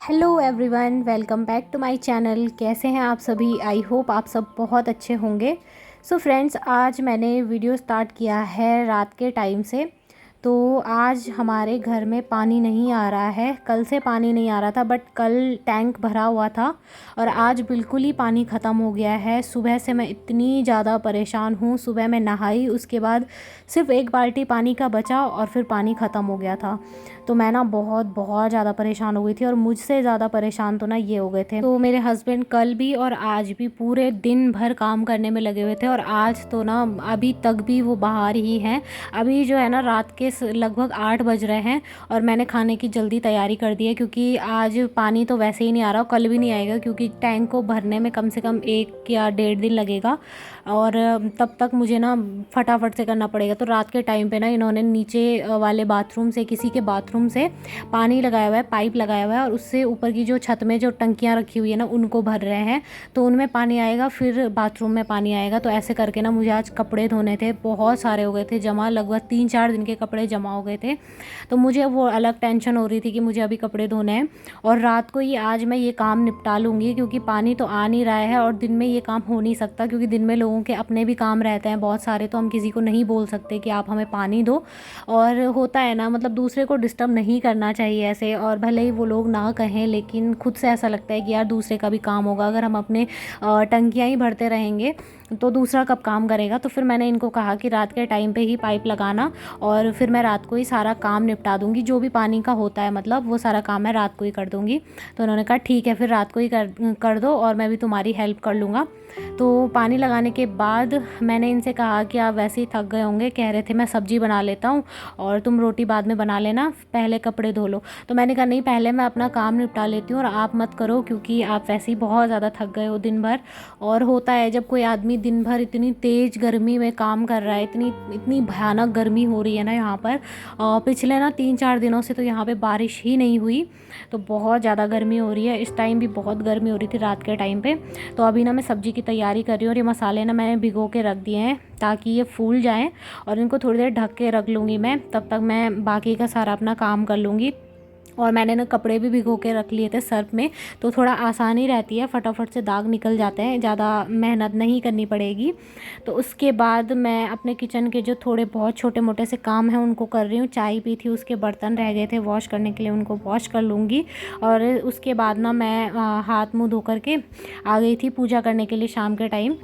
Hello everyone, welcome back to my channel. कैसे हैं आप सभी? आई होप आप सब बहुत अच्छे होंगे। सो फ्रेंड्स, आज मैंने वीडियो स्टार्ट किया है रात के टाइम से। तो आज हमारे घर में पानी नहीं आ रहा है। कल से पानी नहीं आ रहा था, बट कल टैंक भरा हुआ था और आज बिल्कुल ही पानी ख़त्म हो गया है। सुबह से मैं इतनी ज़्यादा परेशान हूँ। सुबह मैं नहाई, उसके बाद सिर्फ एक बाल्टी पानी का बचा और फिर पानी ख़त्म हो गया था। तो मैं ना बहुत बहुत ज़्यादा परेशान हो गई थी और मुझसे ज़्यादा परेशान तो ना ये हो गए थे। तो मेरे हस्बैंड कल भी और आज भी पूरे दिन भर काम करने में लगे हुए थे और आज तो ना अभी तक भी वो बाहर ही हैं। अभी जो है ना रात के लगभग 8 बज रहे हैं और मैंने खाने की जल्दी तैयारी कर दी है, क्योंकि आज पानी तो वैसे ही नहीं आ रहा और कल भी नहीं आएगा, क्योंकि टैंक को भरने में कम से कम 1 या 1.5 दिन लगेगा और तब तक मुझे ना फटाफट से करना पड़ेगा। तो रात के टाइम पे ना इन्होंने नीचे वाले बाथरूम से, किसी के बाथरूम से पानी लगाया हुआ है, पाइप लगाया हुआ है और उससे ऊपर की जो छत में जो टंकियाँ रखी हुई है ना उनको भर रहे हैं। तो उनमें पानी आएगा, फिर बाथरूम में पानी आएगा। तो ऐसे करके ना मुझे आज कपड़े धोने थे, बहुत सारे हो गए थे जमा, लगभग 3-4 दिन के कपड़े जमा हो गए थे। तो मुझे वो अलग टेंशन हो रही थी कि मुझे अभी कपड़े धोने हैं और रात को ही आज मैं ये काम निपटा लूँगी, क्योंकि पानी तो आ नहीं रहा है और दिन में ये काम हो नहीं सकता, क्योंकि दिन में लोगों के अपने भी काम रहते हैं बहुत सारे। तो हम किसी को नहीं बोल सकते कि आप हमें पानी दो। और होता है ना, मतलब दूसरे को डिस्टर्ब नहीं करना चाहिए ऐसे, और भले ही वो लोग ना कहें लेकिन खुद से ऐसा लगता है कि यार दूसरे का भी काम होगा। अगर हम अपने टंकियाँ ही भरते रहेंगे तो दूसरा कब काम करेगा। तो फिर मैंने इनको कहा कि रात के टाइम पे ही पाइप लगाना और फिर मैं रात को ही सारा काम निपटा दूंगी, जो भी पानी का होता है, मतलब वो सारा काम मैं रात को ही कर दूंगी। तो उन्होंने कहा ठीक है, फिर रात को ही कर दो और मैं भी तुम्हारी हेल्प कर लूँगा। तो पानी लगाने के बाद मैंने इनसे कहा कि आप वैसे ही थक गए होंगे, कह रहे थे मैं सब्ज़ी बना लेता हूँ और तुम रोटी बाद में बना लेना, पहले कपड़े धो लो। तो मैंने कहा नहीं, पहले मैं अपना काम निपटा लेती हूँ और आप मत करो, क्योंकि आप वैसे ही बहुत ज़्यादा थक गए हो दिन भर। और होता है जब कोई आदमी दिन भर इतनी तेज़ गर्मी में काम कर रहा है, इतनी इतनी भयानक गर्मी हो रही है ना यहाँ पर। पिछले ना 3-4 दिनों से तो यहाँ पे बारिश ही नहीं हुई, तो बहुत ज़्यादा गर्मी हो रही है। इस टाइम भी बहुत गर्मी हो रही थी रात के टाइम पे। तो अभी ना मैं सब्ज़ी की तैयारी कर रही हूँ और ये मसाले ना मैंने भिगो के रख दिए हैं ताकि ये फूल जाएं और इनको थोड़ी देर ढक के रख लूँगी मैं। तब तक मैं बाकी का सारा अपना काम कर लूँगी। और मैंने ना कपड़े भी भिगो के रख लिए थे सर्फ में, तो थोड़ा आसानी रहती है, फटाफट से दाग निकल जाते हैं, ज़्यादा मेहनत नहीं करनी पड़ेगी। तो उसके बाद मैं अपने किचन के जो थोड़े बहुत छोटे मोटे से काम हैं उनको कर रही हूँ। चाय पी थी, उसके बर्तन रह गए थे वॉश करने के लिए, उनको वॉश कर लूँगी। और उसके बाद ना मैं हाथ मुँह धो करके आ गई थी पूजा करने के लिए शाम के टाइम।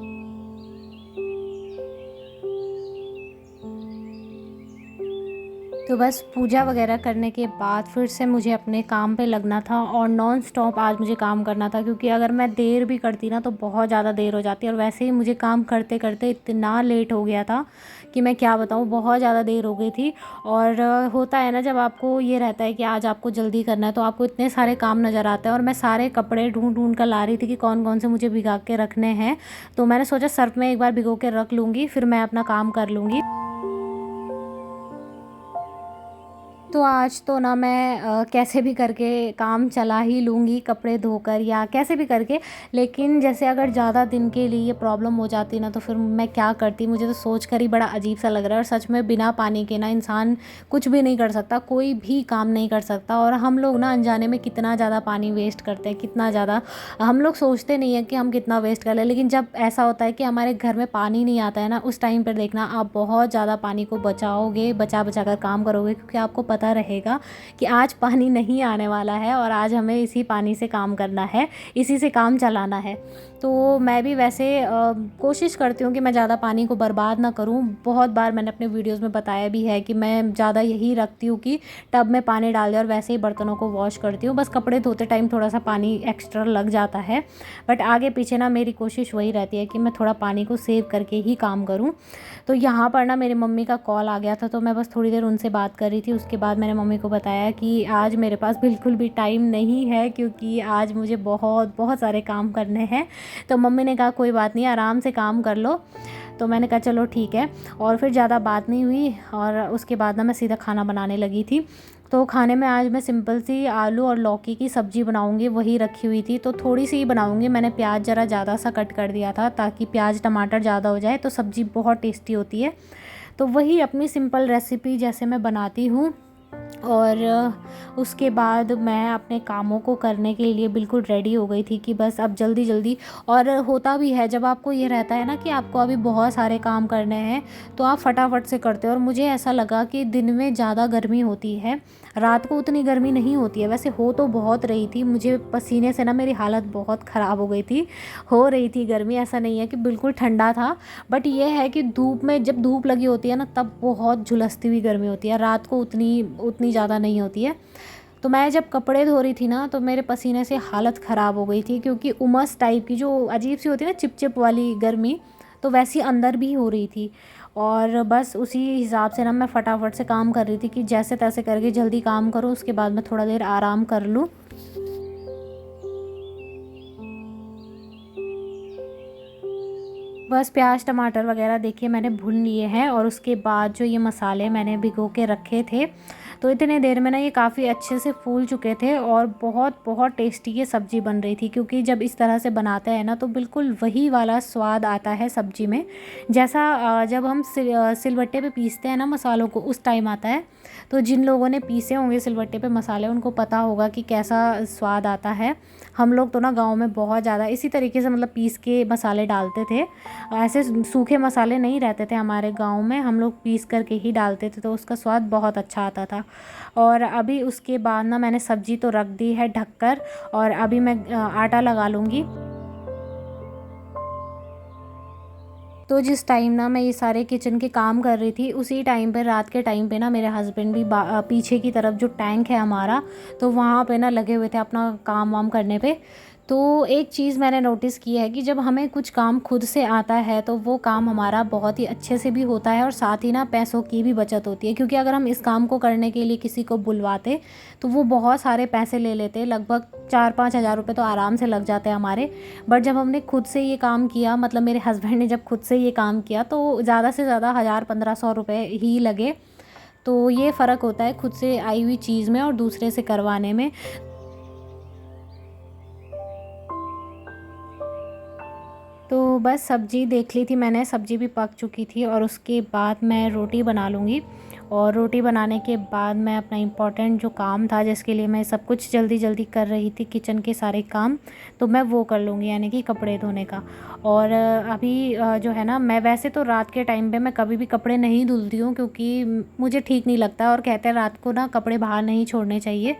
तो बस पूजा वगैरह करने के बाद फिर से मुझे अपने काम पे लगना था और नॉन स्टॉप आज मुझे काम करना था, क्योंकि अगर मैं देर भी करती ना तो बहुत ज़्यादा देर हो जाती। और वैसे ही मुझे काम करते करते इतना लेट हो गया था कि मैं क्या बताऊँ, बहुत ज़्यादा देर हो गई थी। और होता है ना, जब आपको ये रहता है कि आज आपको जल्दी करना है तो आपको इतने सारे काम नज़र आते हैं। और मैं सारे कपड़े ढूंढ ढूंढ कर ला रही थी कि कौन कौन से मुझे भिगा के रखने हैं। तो मैंने सोचा सर्फ में एक बार भिगो के रख लूँगी, फिर मैं अपना काम कर लूँगी। तो आज तो ना मैं कैसे भी करके काम चला ही लूँगी, कपड़े धोकर या कैसे भी करके। लेकिन जैसे अगर ज़्यादा दिन के लिए ये प्रॉब्लम हो जाती ना तो फिर मैं क्या करती, मुझे तो सोच कर ही बड़ा अजीब सा लग रहा है। और सच में बिना पानी के ना इंसान कुछ भी नहीं कर सकता, कोई भी काम नहीं कर सकता। और हम लोग ना अनजाने में कितना ज़्यादा पानी वेस्ट करते हैं, कितना ज़्यादा हम लोग सोचते नहीं है कि हम कितना वेस्ट कर रहे हैं। लेकिन जब ऐसा होता है कि हमारे घर में पानी नहीं आता है ना, उस टाइम पर देखना आप बहुत ज़्यादा पानी को बचाओगे, बचा बचा कर काम करोगे, क्योंकि आपको पता रहेगा कि आज पानी नहीं आने वाला है और आज हमें इसी पानी से काम करना है, इसी से काम चलाना है। तो मैं भी वैसे कोशिश करती हूँ कि मैं ज़्यादा पानी को बर्बाद ना करूँ। बहुत बार मैंने अपने वीडियोस में बताया भी है कि मैं ज़्यादा यही रखती हूँ कि टब में पानी डाल दिया और वैसे ही बर्तनों को वॉश करती हूँ। बस कपड़े धोते टाइम थोड़ा सा पानी एक्स्ट्रा लग जाता है, बट आगे पीछे ना मेरी कोशिश वही रहती है कि मैं थोड़ा पानी को सेव करके ही काम करूँ। तो यहाँ पर ना मेरी मम्मी का कॉल आ गया था, तो मैं बस थोड़ी देर उनसे बात कर रही थी। उसके बाद मैंने मम्मी को बताया कि आज मेरे पास बिल्कुल भी टाइम नहीं है, क्योंकि आज मुझे बहुत बहुत सारे काम करने हैं। तो मम्मी ने कहा कोई बात नहीं, आराम से काम कर लो। तो मैंने कहा चलो ठीक है। और फिर ज़्यादा बात नहीं हुई और उसके बाद ना मैं सीधा खाना बनाने लगी थी। तो खाने में आज मैं सिंपल सी आलू और लौकी की सब्ज़ी बनाऊंगी, वही रखी हुई थी। तो थोड़ी सी ही बनाऊंगी, मैंने प्याज ज़रा ज़्यादा सा कट कर दिया था ताकि प्याज टमाटर ज़्यादा हो जाए तो सब्ज़ी बहुत टेस्टी होती है। तो वही अपनी सिंपल रेसिपी जैसे मैं बनाती हूँ और उसके बाद मैं अपने कामों को करने के लिए बिल्कुल रेडी हो गई थी कि बस अब जल्दी जल्दी। और होता भी है जब आपको ये रहता है ना कि आपको अभी बहुत सारे काम करने हैं तो आप फटाफट से करते हो। और मुझे ऐसा लगा कि दिन में ज़्यादा गर्मी होती है, रात को उतनी गर्मी नहीं होती है। वैसे हो तो बहुत रही थी, मुझे पसीने से ना मेरी हालत बहुत ख़राब हो गई थी, हो रही थी गर्मी, ऐसा नहीं है कि बिल्कुल ठंडा था। बट ये है कि धूप में जब धूप लगी होती है ना तब बहुत झुलसती हुई गर्मी होती है, रात को उतनी उतनी ज़्यादा नहीं होती है। तो मैं जब कपड़े धो रही थी ना तो मेरे पसीने से हालत ख़राब हो गई थी, क्योंकि उमस टाइप की जो अजीब सी होती है ना, चिप चिप वाली गर्मी, तो वैसी अंदर भी हो रही थी। और बस उसी हिसाब से ना मैं फटाफट से काम कर रही थी कि जैसे तैसे करके जल्दी काम करूँ, उसके बाद मैं थोड़ा देर आराम कर लूँ। बस प्याज टमाटर वगैरह देखिए मैंने भून लिए हैं, और उसके बाद जो ये मसाले मैंने भिगो के रखे थे, तो इतने देर में ना ये काफ़ी अच्छे से फूल चुके थे और बहुत बहुत टेस्टी ये सब्ज़ी बन रही थी। क्योंकि जब इस तरह से बनाते हैं ना तो बिल्कुल वही वाला स्वाद आता है सब्ज़ी में, जैसा जब हम सिलबट्टे पे पीसते हैं ना मसालों को, उस टाइम आता है। तो जिन लोगों ने पीसे होंगे सिलबट्टे पे मसाले, उनको पता होगा कि कैसा स्वाद आता है। हम लोग तो ना गाँव में बहुत ज़्यादा इसी तरीके से मतलब पीस के मसाले डालते थे, ऐसे सूखे मसाले नहीं रहते थे हमारे गांव में, हम लोग पीस करके ही डालते थे, तो उसका स्वाद बहुत अच्छा आता था। और अभी उसके बाद ना मैंने सब्ज़ी तो रख दी है ढककर, और अभी मैं आटा लगा लूँगी। तो जिस टाइम ना मैं ये सारे किचन के काम कर रही थी, उसी टाइम पे रात के टाइम पे ना मेरे हस्बैंड भी पीछे की तरफ जो टैंक है हमारा, तो वहाँ पे ना लगे हुए थे अपना काम वाम करने पे। तो एक चीज़ मैंने नोटिस की है कि जब हमें कुछ काम खुद से आता है तो वो काम हमारा बहुत ही अच्छे से भी होता है, और साथ ही ना पैसों की भी बचत होती है। क्योंकि अगर हम इस काम को करने के लिए किसी को बुलवाते तो वो बहुत सारे पैसे ले लेते, लगभग 4-5 हज़ार रुपये तो आराम से लग जाते हैं हमारे। बट जब हमने खुद से ये काम किया, मतलब मेरे हस्बैंड ने जब खुद से ये काम किया, तो ज़्यादा से ज़्यादा 1000-1500 रुपये ही लगे। तो ये फ़र्क होता है खुद से आई हुई चीज़ में और दूसरे से करवाने में। तो बस सब्ज़ी देख ली थी मैंने, सब्ज़ी भी पक चुकी थी, और उसके बाद मैं रोटी बना लूँगी। और रोटी बनाने के बाद मैं अपना इम्पोर्टेंट जो काम था, जिसके लिए मैं सब कुछ जल्दी जल्दी कर रही थी, किचन के सारे काम, तो मैं वो कर लूँगी, यानी कि कपड़े धोने का। और अभी जो है ना, मैं वैसे तो रात के टाइम पे मैं कभी भी कपड़े नहीं धुलती हूँ, क्योंकि मुझे ठीक नहीं लगता, और कहते हैं रात को ना कपड़े बाहर नहीं छोड़ने चाहिए,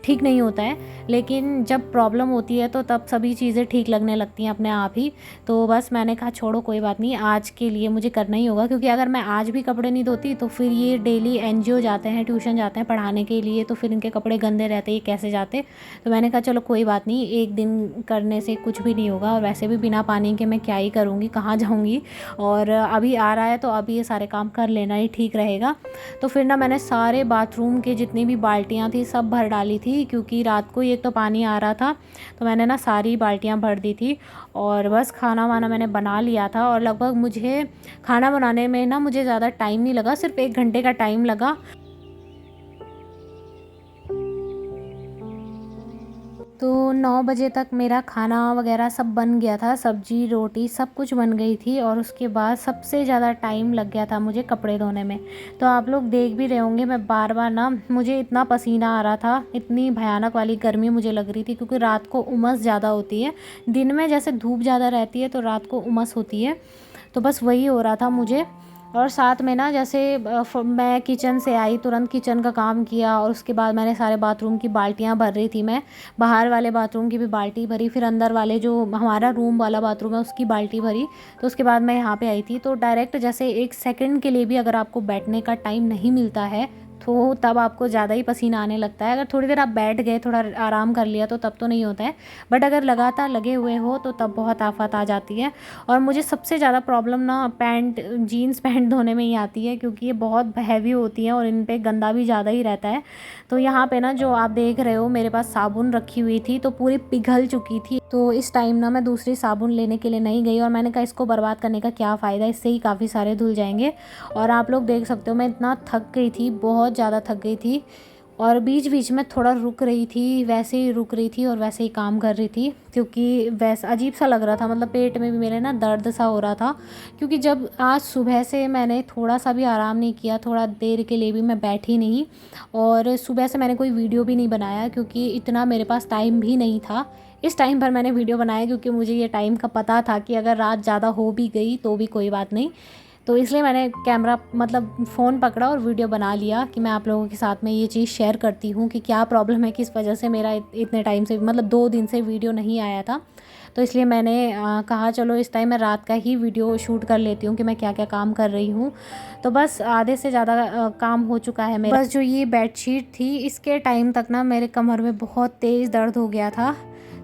ठीक नहीं होता है। लेकिन जब प्रॉब्लम होती है तो तब सभी चीज़ें ठीक लगने लगती हैं अपने आप ही। तो बस मैंने कहा छोड़ो कोई बात नहीं, आज के लिए मुझे करना ही होगा, क्योंकि अगर मैं आज भी कपड़े नहीं धोती तो फिर ये डेली एनजीओ जाते हैं, ट्यूशन जाते हैं पढ़ाने के लिए, तो फिर इनके कपड़े गंदे रहते, ये कैसे जाते। तो मैंने कहा चलो कोई बात नहीं, एक दिन करने से कुछ भी नहीं होगा, और वैसे भी बिना पानी के मैं क्या ही करूँगी, कहाँ जाऊँगी। और अभी आ रहा है तो अभी ये सारे काम कर लेना ही ठीक रहेगा। तो फिर ना मैंने सारे बाथरूम के जितनी भी बाल्टियाँ थी सब भर डाली थी, क्योंकि रात को एक तो पानी आ रहा था, तो मैंने ना सारी बाल्टियाँ भर दी थी। और बस खाना वाना मैंने बना लिया था, और लगभग मुझे खाना बनाने में ना मुझे ज़्यादा टाइम नहीं लगा, सिर्फ 1 घंटे का टाइम लगा। तो 9 बजे तक मेरा खाना वगैरह सब बन गया था, सब्जी रोटी सब कुछ बन गई थी। और उसके बाद सबसे ज़्यादा टाइम लग गया था मुझे कपड़े धोने में। तो आप लोग देख भी रहे होंगे, मैं बार बार ना, मुझे इतना पसीना आ रहा था, इतनी भयानक वाली गर्मी मुझे लग रही थी, क्योंकि रात को उमस ज़्यादा होती है। दिन में जैसे धूप ज़्यादा रहती है तो रात को उमस होती है, तो बस वही हो रहा था मुझे। और साथ में ना जैसे मैं किचन से आई, तुरंत किचन का काम किया, और उसके बाद मैंने सारे बाथरूम की बाल्टियाँ भर रही थी मैं, बाहर वाले बाथरूम की भी बाल्टी भरी, फिर अंदर वाले जो हमारा रूम वाला बाथरूम है उसकी बाल्टी भरी। तो उसके बाद मैं यहाँ पे आई थी, तो डायरेक्ट जैसे 1 सेकंड के लिए भी अगर आपको बैठने का टाइम नहीं मिलता है तो तब आपको ज़्यादा ही पसीना आने लगता है। अगर थोड़ी देर आप बैठ गए, थोड़ा आराम कर लिया, तो तब तो नहीं होता है। बट अगर लगातार लगे हुए हो तो तब बहुत आफत आ जाती है। और मुझे सबसे ज़्यादा प्रॉब्लम ना पैंट, जीन्स पैंट धोने में ही आती है, क्योंकि ये बहुत हैवी होती हैं और इन पे गंदा भी ज़्यादा ही रहता है। तो यहाँ पे ना जो आप देख रहे हो, मेरे पास साबुन रखी हुई थी तो पूरी पिघल चुकी थी। तो इस टाइम ना मैं दूसरी साबुन लेने के लिए नहीं गई, और मैंने कहा इसको बर्बाद करने का क्या फ़ायदा, इससे ही काफ़ी सारे धुल जाएंगे। और आप लोग देख सकते हो मैं इतना थक गई थी, बहुत ज़्यादा थक गई थी। और बीच बीच में थोड़ा रुक रही थी, वैसे ही रुक रही थी और वैसे ही काम कर रही थी, क्योंकि वैसा अजीब सा लग रहा था, मतलब पेट में भी मेरे ना दर्द सा हो रहा था। क्योंकि जब आज सुबह से मैंने थोड़ा सा भी आराम नहीं किया, थोड़ा देर के लिए भी मैं बैठी नहीं, और सुबह से मैंने कोई वीडियो भी नहीं बनाया, क्योंकि इतना मेरे पास टाइम भी नहीं था। इस टाइम पर मैंने वीडियो बनाया क्योंकि मुझे ये टाइम का पता था कि अगर रात ज़्यादा हो भी गई तो भी कोई बात नहीं। तो इसलिए मैंने कैमरा मतलब फ़ोन पकड़ा और वीडियो बना लिया कि मैं आप लोगों के साथ में ये चीज़ शेयर करती हूँ कि क्या प्रॉब्लम है, किस वजह से मेरा इतने टाइम से मतलब 2 दिन से वीडियो नहीं आया था। तो इसलिए मैंने कहा चलो इस टाइम मैं रात का ही वीडियो शूट कर लेती हूँ कि मैं क्या क्या काम कर रही हूँ। तो बस आधे से ज़्यादा काम हो चुका है मेरा। बस जो ये बेडशीट थी इसके टाइम तक ना मेरे कमर में बहुत तेज़ दर्द हो गया था।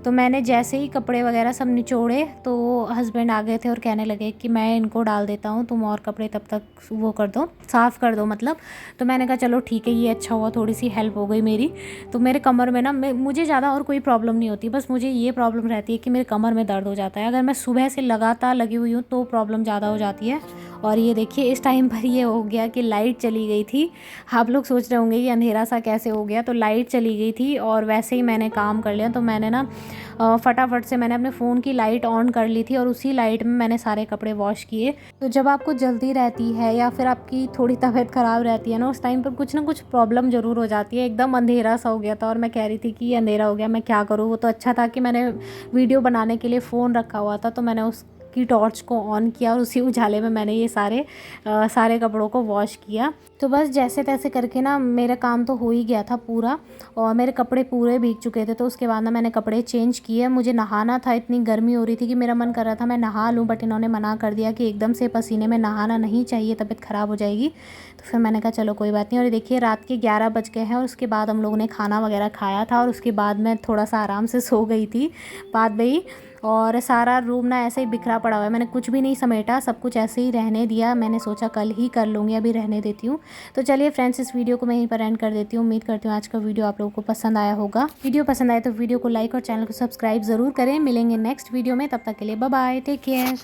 तो मैंने जैसे ही कपड़े वगैरह सब निचोड़े तो हस्बैंड आ गए थे और कहने लगे कि मैं इनको डाल देता हूँ, तुम और कपड़े तब तक वो कर दो, साफ़ कर दो मतलब। तो मैंने कहा चलो ठीक है, ये अच्छा हुआ, थोड़ी सी हेल्प हो गई मेरी। तो मेरे कमर में ना मुझे ज़्यादा और कोई प्रॉब्लम नहीं होती, बस मुझे ये प्रॉब्लम रहती है कि मेरे कमर में दर्द हो जाता है। अगर मैं सुबह से लगातार लगी हुई हूँ तो प्रॉब्लम ज़्यादा हो जाती है। और ये देखिए इस टाइम पर ये हो गया कि लाइट चली गई थी। आप लोग सोच रहे होंगे ये अंधेरा सा कैसे हो गया, तो लाइट चली गई थी और वैसे ही मैंने काम कर लिया। तो मैंने ना फटाफट से मैंने अपने फ़ोन की लाइट ऑन कर ली थी और उसी लाइट में मैंने सारे कपड़े वॉश किए। तो जब आपको जल्दी रहती है या फिर आपकी थोड़ी तबीयत ख़राब रहती है ना, उस टाइम पर कुछ ना कुछ प्रॉब्लम ज़रूर हो जाती है। एकदम अंधेरा सा हो गया था और मैं कह रही थी कि ये अंधेरा हो गया, मैं क्या करूँ। वो तो अच्छा था कि मैंने वीडियो बनाने के लिए फ़ोन रखा हुआ था, तो मैंने उसकी टॉर्च को ऑन किया और उसी उजाले में मैंने ये सारे कपड़ों को वॉश किया। तो बस जैसे तैसे करके ना मेरा काम तो हो ही गया था पूरा, और मेरे कपड़े पूरे भीग चुके थे। तो उसके बाद ना मैंने कपड़े चेंज किए। मुझे नहाना था, इतनी गर्मी हो रही थी कि मेरा मन कर रहा था मैं नहा लूँ, बट इन्होंने मना कर दिया कि एकदम से पसीने में नहाना नहीं चाहिए, तबीयत ख़राब हो जाएगी। तो फिर मैंने कहा चलो कोई बात नहीं। और ये देखिए रात के 11 बज गए हैं और उसके बाद हम लोगों ने खाना वगैरह खाया था और उसके बाद मैं थोड़ा सा आराम से सो गई थी बाद में ही। और सारा रूम ना ऐसे ही बिखरा पड़ा हुआ है, मैंने कुछ भी नहीं समेटा, सब कुछ ऐसे ही रहने दिया। मैंने सोचा कल ही कर लूँगी, अभी रहने देती हूँ। तो चलिए फ्रेंड्स, इस वीडियो को मैं यहीं पर एंड कर देती हूँ। उम्मीद करती हूँ आज का वीडियो आप लोगों को पसंद आया होगा। वीडियो पसंद आए तो वीडियो को लाइक और चैनल को सब्सक्राइब ज़रूर करें। मिलेंगे नेक्स्ट वीडियो में, तब तक के लिए बाय बाय, टेक केयर।